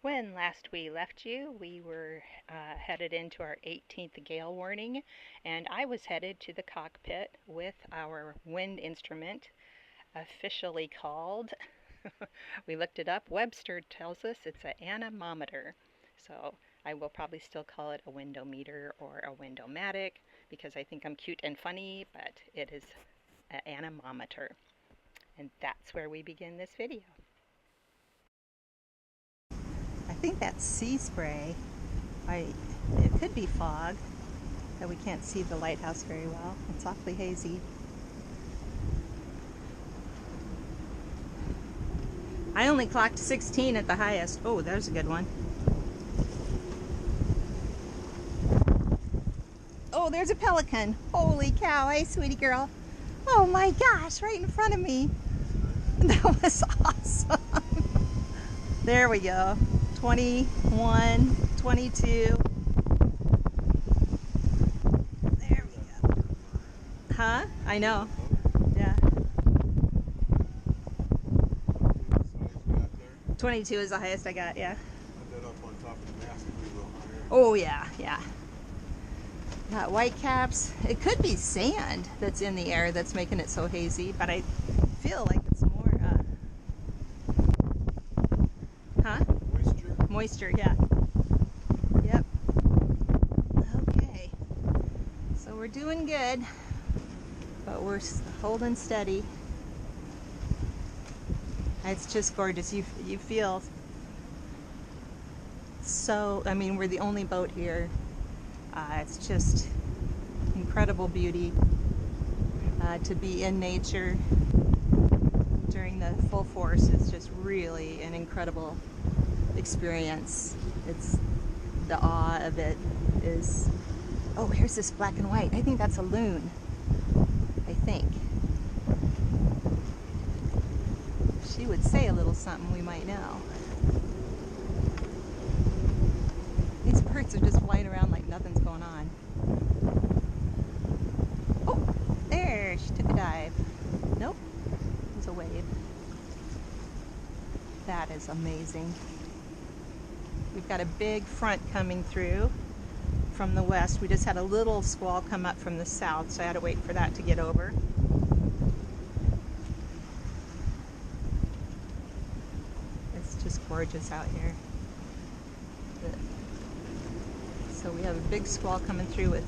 When last we left you, we were headed into our 18th gale warning, and I was headed to the cockpit with our wind instrument, officially called, we looked it up, Webster tells us it's an anemometer. So I will probably still call it a windometer or a windomatic because I think I'm cute and funny, but it is an anemometer. And that's where we begin this video. I think that's sea spray. It could be fog, that we can't see the lighthouse very well. It's awfully hazy. I only clocked 16 at the highest. Oh, there's a good one. Oh, there's a pelican. Holy cow. Hey, sweetie girl. Oh my gosh, right in front of me. That was awesome. There we go. 21, 22. There we go. Huh? I know. Yeah. 22 is the highest I got, yeah. Put that up on top of the mast and be a little higher. Oh, yeah, yeah. Got white caps. It could be sand that's in the air that's making it so hazy, but I feel like it's more, Moisture, yeah. Yep. Okay. So we're doing good, but we're holding steady. It's just gorgeous. You feel so, I mean, we're the only boat here. It's just incredible beauty to be in nature during the full force. It's just really an incredible experience. It's the awe of it is. Oh, here's this black and white. I think that's a loon. I think she would say a little something we might know. These birds are just flying around like nothing's going on. Oh, there, she took a dive. Nope, it was a wave. That is amazing. We've got a big front coming through from the west. We just had a little squall come up from the south, so I had to wait for that to get over. It's just gorgeous out here. So we have a big squall coming through with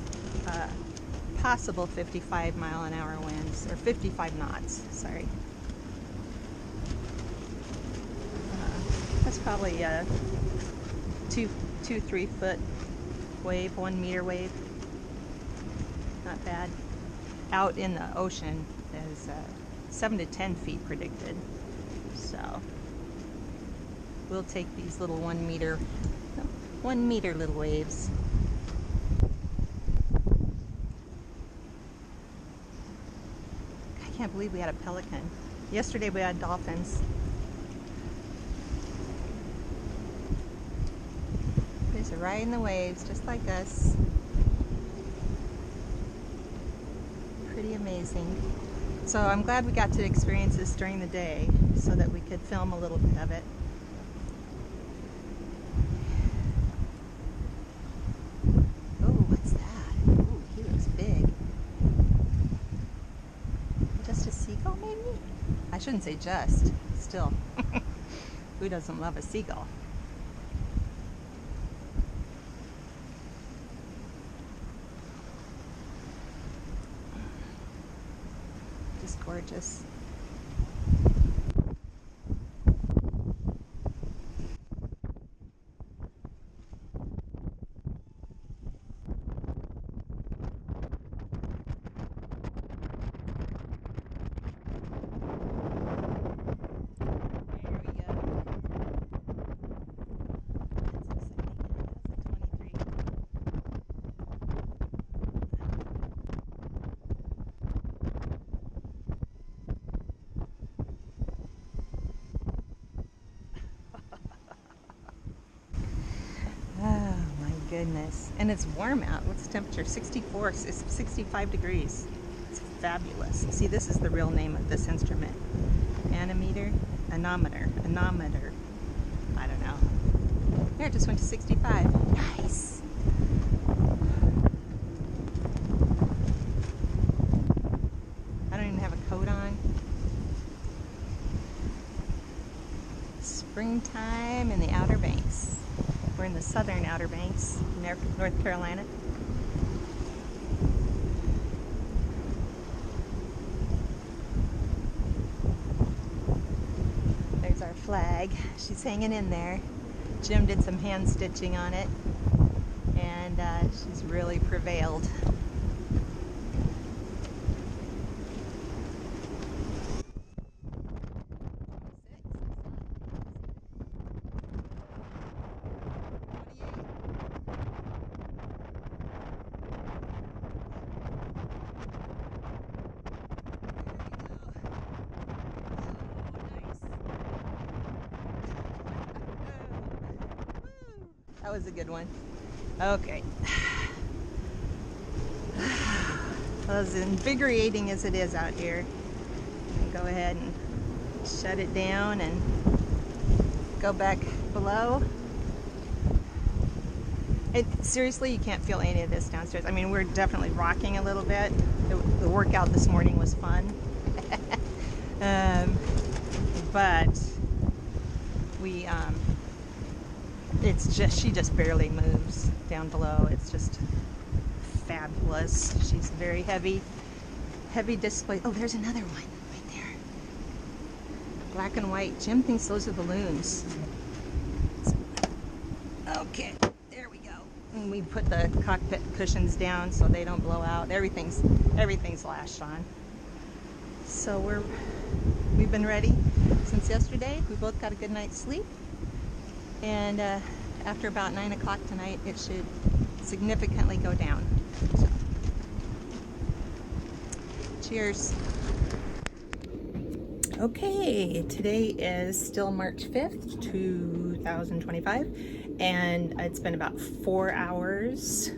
possible 55-mile-an-hour winds, or 55 knots, sorry. That's probably a 3 foot wave, 1 meter wave. Not bad. Out in the ocean is 7 to 10 feet predicted. So we'll take these little 1 meter little waves. I can't believe we had a pelican. Yesterday we had dolphins. They're riding the waves just like us. Pretty amazing. So I'm glad we got to experience this during the day so that we could film a little bit of it. Oh, what's that? Ooh, he looks big. Just a seagull, maybe? I shouldn't say just. Still. Who doesn't love a seagull? Just gorgeous. Oh my goodness. And it's warm out. What's the temperature? 64, it's 65 degrees. It's fabulous. See, this is the real name of this instrument. Anemometer? Anemometer. I don't know. There, it just went to 65. Nice. I don't even have a coat on. Springtime in the Outer Banks. We're in the southern Outer Banks, North Carolina. There's our flag. She's hanging in there. Jim did some hand stitching on it, and she's really prevailed. That was a good one. Okay. As invigorating as it is out here, I'm gonna go ahead and shut it down and go back below. Seriously, you can't feel any of this downstairs. I mean, we're definitely rocking a little bit. The workout this morning was fun. But we, it's just, she just barely moves down below. It's just fabulous. She's very heavy display. Oh, there's another one right there. Black and white. Jim thinks those are balloons. Okay, there we go. And we put the cockpit cushions down so they don't blow out. Everything's lashed on. So we've been ready since yesterday. We both got a good night's sleep. And after about 9 o'clock tonight, it should significantly go down. So, cheers. Okay, today is still March 5th, 2025, and it's been about 4 hours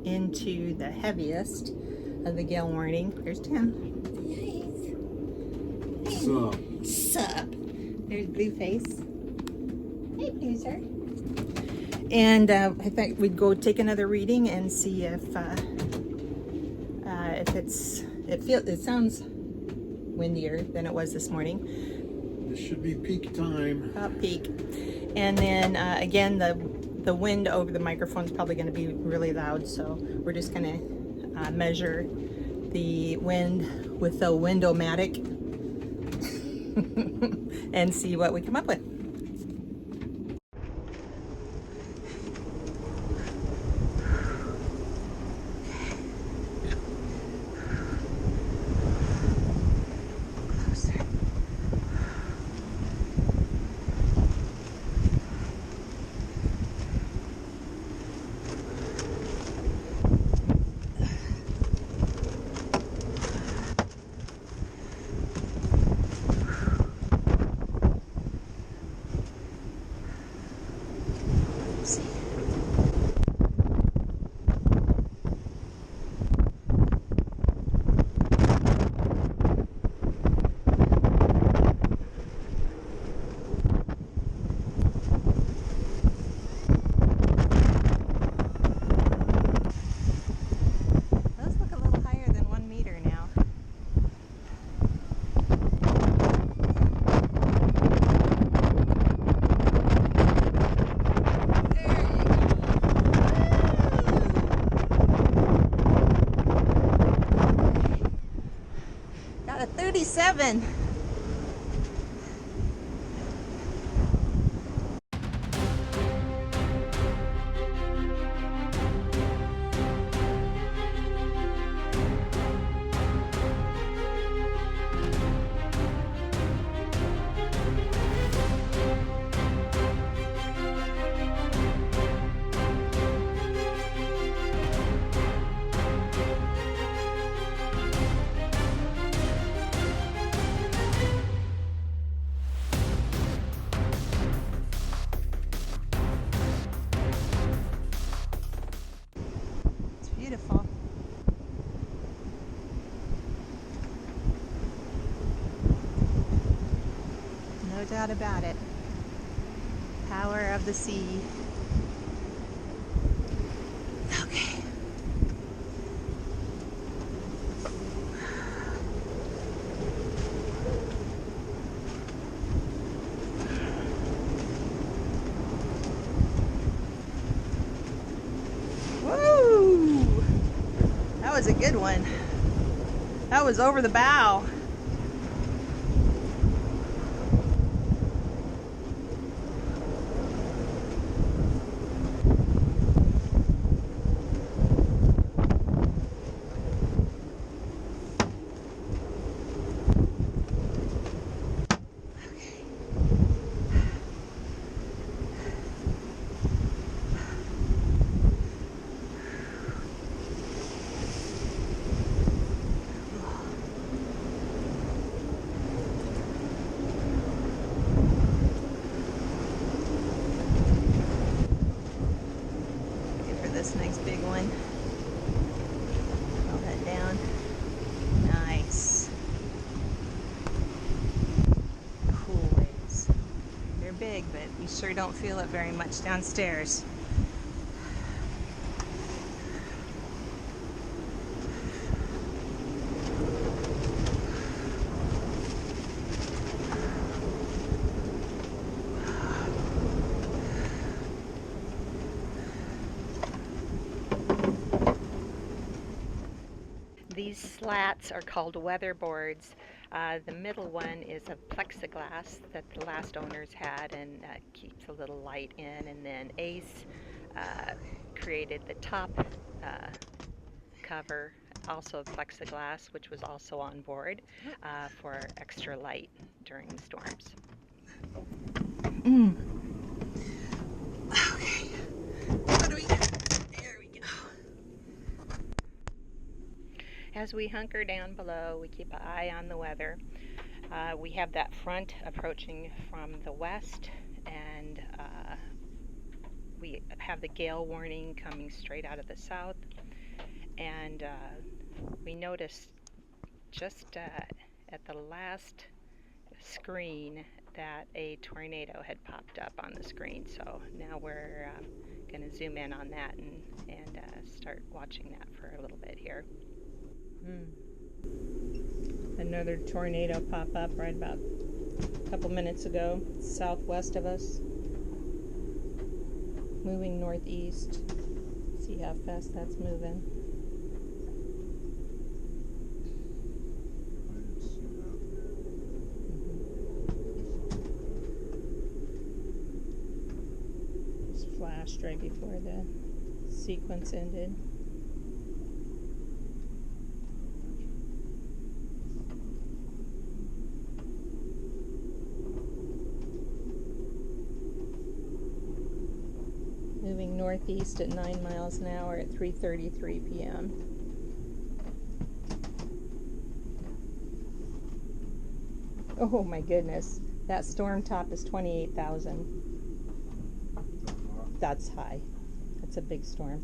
into the heaviest of the gale warning. There's Tim. Sup? Sup? There's Blueface. Hey, Blueser. And I thought we'd go take another reading and see if it sounds windier than it was this morning. This should be peak time. About peak. And then again, the wind over the microphone is probably going to be really loud, so we're just going to measure the wind with the Wind-O-Matic and see what we come up with. Got a 37. Beautiful. No doubt about it. Power of the sea. good one. That was over the bow. This next big one. Roll that down. Nice. Cool waves. They're big, but we sure don't feel it very much downstairs. These slats are called weatherboards. The middle one is of plexiglass that the last owners had and keeps a little light in. And then Ace created the top cover, also of plexiglass, which was also on board for extra light during the storms. Okay. What do we got? There we go. As we hunker down below, we keep an eye on the weather. We have that front approaching from the west, and we have the gale warning coming straight out of the south. And we noticed just at the last screen that a tornado had popped up on the screen. So now we're going to zoom in on that and start watching that for a little bit here. Another tornado pop up right about a couple minutes ago, southwest of us, moving northeast. See how fast that's moving. Just flashed right before the sequence ended. Moving northeast at 9 miles an hour at 3:33 p.m. Oh my goodness, that storm top is 28,000. That's high. That's a big storm.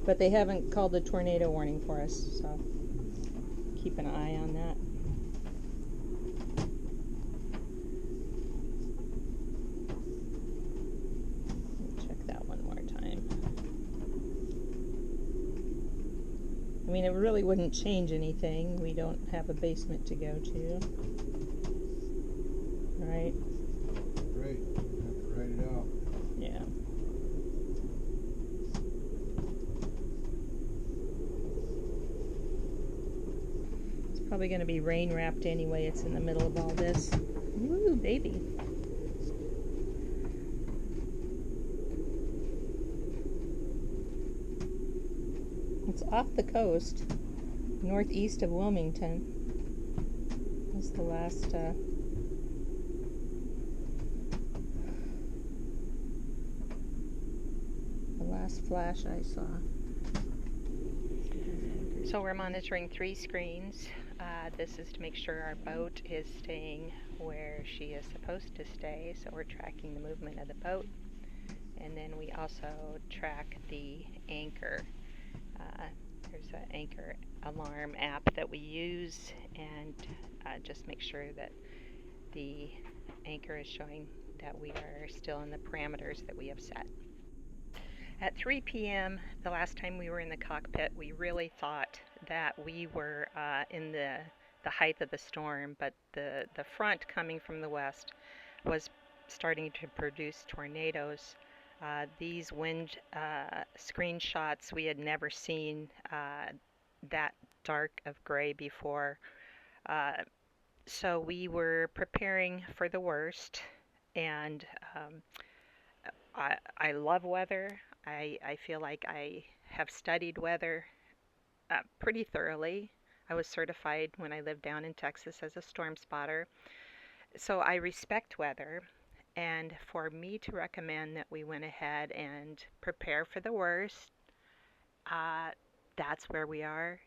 But they haven't called a tornado warning for us, so keep an eye on that. I mean, it really wouldn't change anything. We don't have a basement to go to. Right? Great. Have to write it out. Yeah. It's probably going to be rain wrapped anyway. It's in the middle of all this. Woo, baby. It's off the coast, northeast of Wilmington. That's the last flash I saw. So we're monitoring 3 screens. This is to make sure our boat is staying where she is supposed to stay, so we're tracking the movement of the boat. And then we also track the anchor. There's an anchor alarm app that we use, and just make sure that the anchor is showing that we are still in the parameters that we have set. At 3 p.m., the last time we were in the cockpit, we really thought that we were in the height of the storm, but the front coming from the west was starting to produce tornadoes These wind screenshots, we had never seen that dark of gray before. Uh, so we were preparing for the worst, and I love weather. I feel like I have studied weather pretty thoroughly. I was certified when I lived down in Texas as a storm spotter. So I respect weather. And for me to recommend that we went ahead and prepare for the worst, uh, that's where we are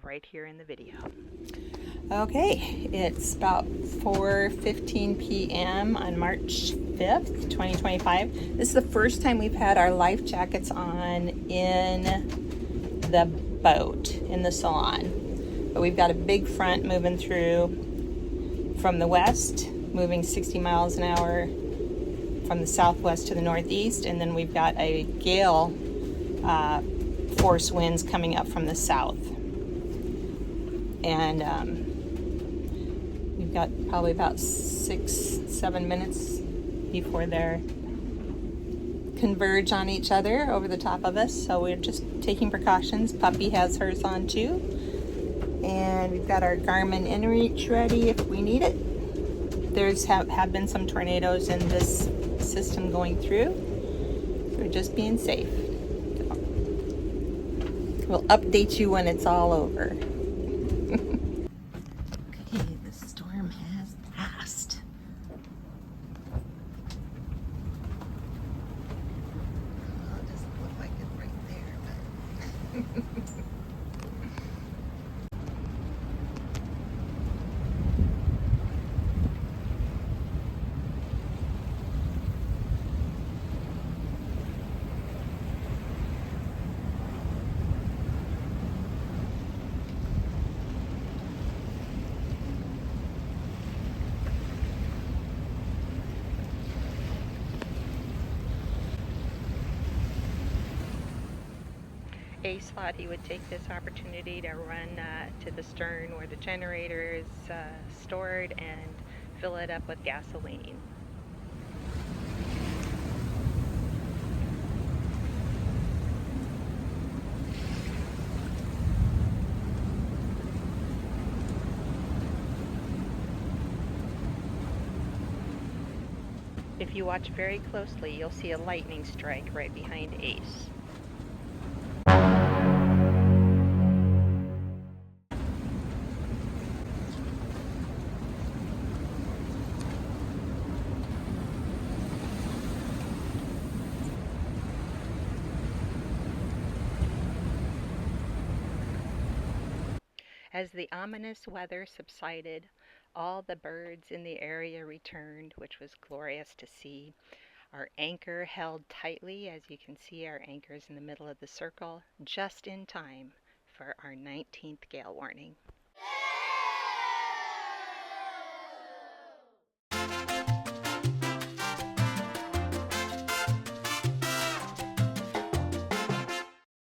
right here in the video. Okay, it's about 4:15 p.m. on March 5th, 2025. This is the first time we've had our life jackets on in the boat, in the salon. But we've got a big front moving through from the west, moving 60 miles an hour from the southwest to the northeast, and then we've got a gale force winds coming up from the south. And we've got probably about 6-7 minutes before they're converge on each other over the top of us. So we're just taking precautions. Puppy has hers on too. And we've got our Garmin inReach ready if we need it. There's have been some tornadoes in this system going through. So we're just being safe. So we'll update you when it's all over. Okay, the storm has passed. Well, it doesn't look like it right there, but Ace thought he would take this opportunity to run to the stern where the generator is stored and fill it up with gasoline. If you watch very closely, you'll see a lightning strike right behind Ace. As the ominous weather subsided, all the birds in the area returned, which was glorious to see. Our anchor held tightly. As you can see, our anchor is in the middle of the circle, just in time for our 19th gale warning.